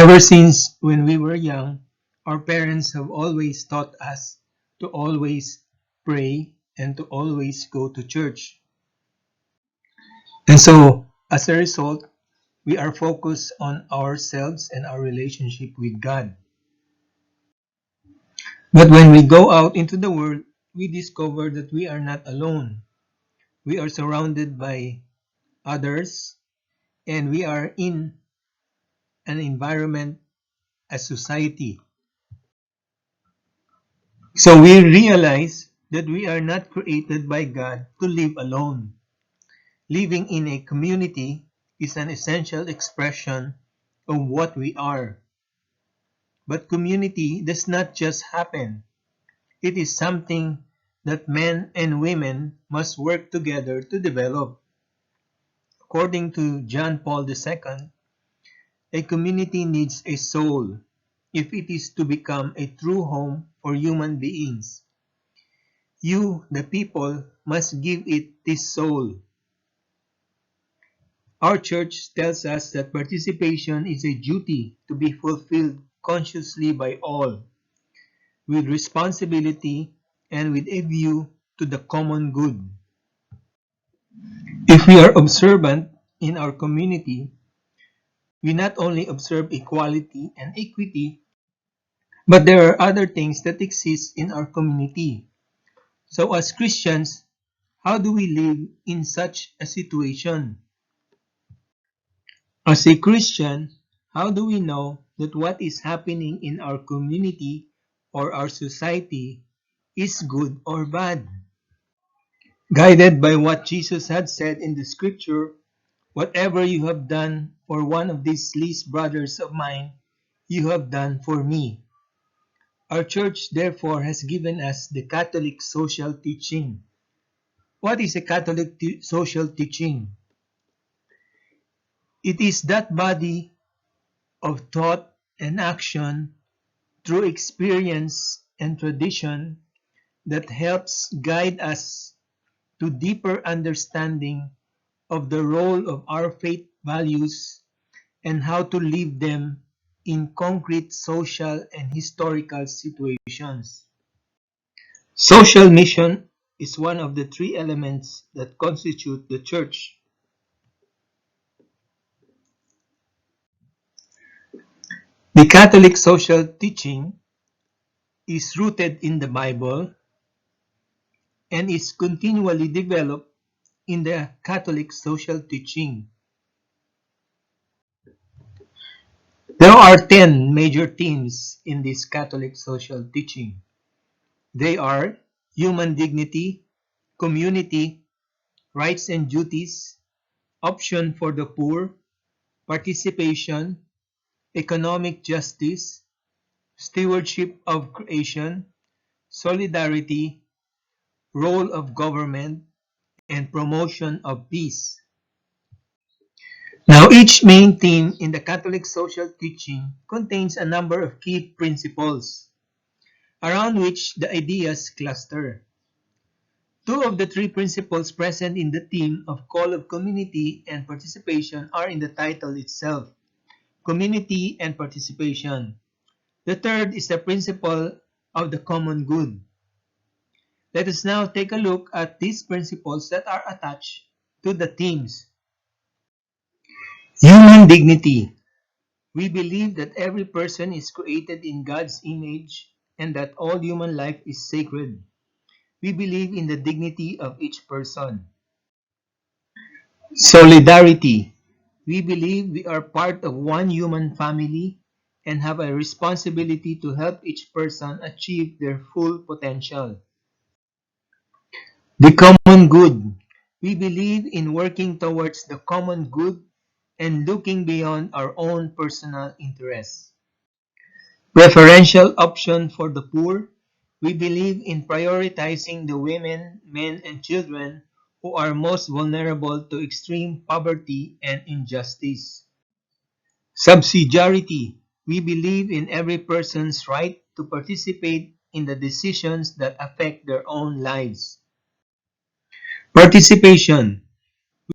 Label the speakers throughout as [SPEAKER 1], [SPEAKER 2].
[SPEAKER 1] Ever since when we were young, our parents have always taught us to always pray and to always go to church. And so, as a result, we are focused on ourselves and our relationship with God. But when we go out into the world, we discover that we are not alone. We are surrounded by others and we are in an environment, a society. So we realize that we are not created by God to live alone. Living in a community is an essential expression of what we are. But community does not just happen. It is something that men and women must work together to develop. According to John Paul II, a community needs a soul if it is to become a true home for human beings. You, the people, must give it this soul. Our church tells us that participation is a duty to be fulfilled consciously by all, with responsibility and with a view to the common good. If we are observant in our community, we not only observe equality and equity, but there are other things that exist in our community. So as Christians, how do we live in such a situation? As a Christian, how do we know that what is happening in our community or our society is good or bad? Guided by what Jesus had said in the scripture, whatever you have done for one of these least brothers of mine, you have done for me. Our church therefore has given us the Catholic social teaching. What is a Catholic social teaching? It is that body of thought and action through experience and tradition that helps guide us to deeper understanding of the role of our faith values and how to live them in concrete social and historical situations. Social mission is one of the three elements that constitute the church. The Catholic social teaching is rooted in the Bible and is continually developed in the Catholic social teaching. There are 10 major themes in this Catholic social teaching. They are human dignity, community, rights and duties, option for the poor, participation, economic justice, stewardship of creation, solidarity, role of government, and promotion of peace. Now, each main theme in the Catholic social teaching contains a number of key principles around which the ideas cluster. Two of the three principles present in the theme of call of community and participation are in the title itself, community and participation. The third is the principle of the common good. Let us now take a look at these principles that are attached to the themes. Human dignity. We believe that every person is created in God's image and that all human life is sacred. We believe in the dignity of each person. Solidarity. We believe we are part of one human family and have a responsibility to help each person achieve their full potential. The common good. We believe in working towards the common good and looking beyond our own personal interests. Preferential option for the poor. We believe in prioritizing the women, men, and children who are most vulnerable to extreme poverty and injustice. Subsidiarity. We believe in every person's right to participate in the decisions that affect their own lives. Participation.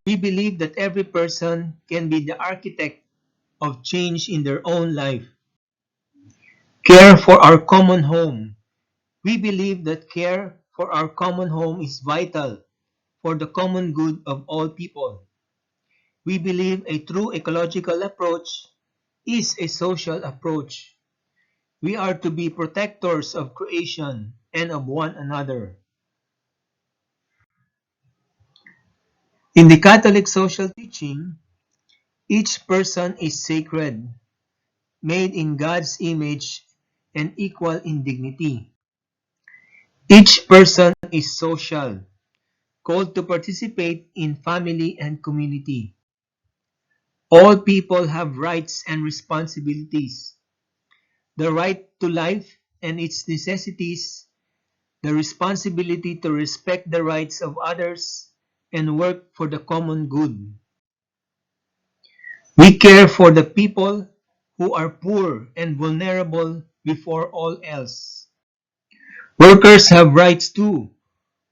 [SPEAKER 1] We believe that every person can be the architect of change in their own life. Care for our common home. We believe that care for our common home is vital for the common good of all people. We believe a true ecological approach is a social approach. We are to be protectors of creation and of one another. In the Catholic social teaching, each person is sacred, made in God's image and equal in dignity. Each person is social, called to participate in family and community. All people have rights and responsibilities. The right to life and its necessities, the responsibility to respect the rights of others, and work for the common good. We care for the people who are poor and vulnerable before all else. Workers have rights too.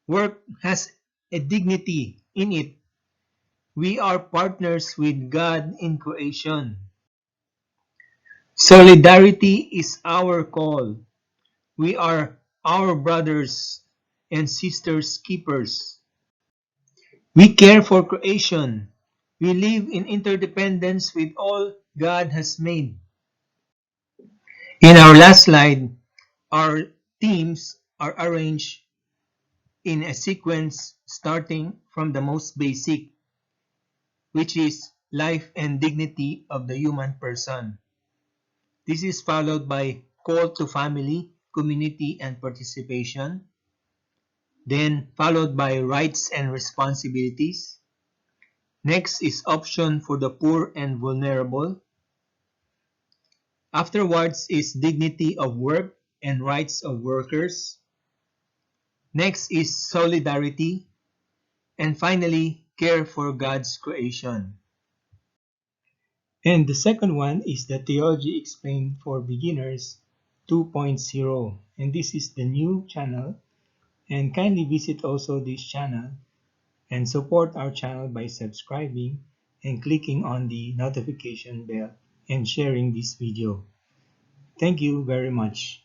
[SPEAKER 1] Work has a dignity in it. We are partners with God in creation. Solidarity is our call. We are our brothers and sisters keepers. We care for creation. We live in interdependence with all God has made. In our last slide, our themes are arranged in a sequence starting from the most basic, which is life and dignity of the human person. This is followed by call to family, community, and participation, then followed by rights and responsibilities. Next is option for the poor and vulnerable. Afterwards is dignity of work and rights of workers. Next is solidarity. And finally, care for God's creation. And the second one is the Theology Explained for Beginners 2.0. And this is the new channel. And kindly visit also this channel and support our channel by subscribing and clicking on the notification bell and sharing this video. Thank you very much.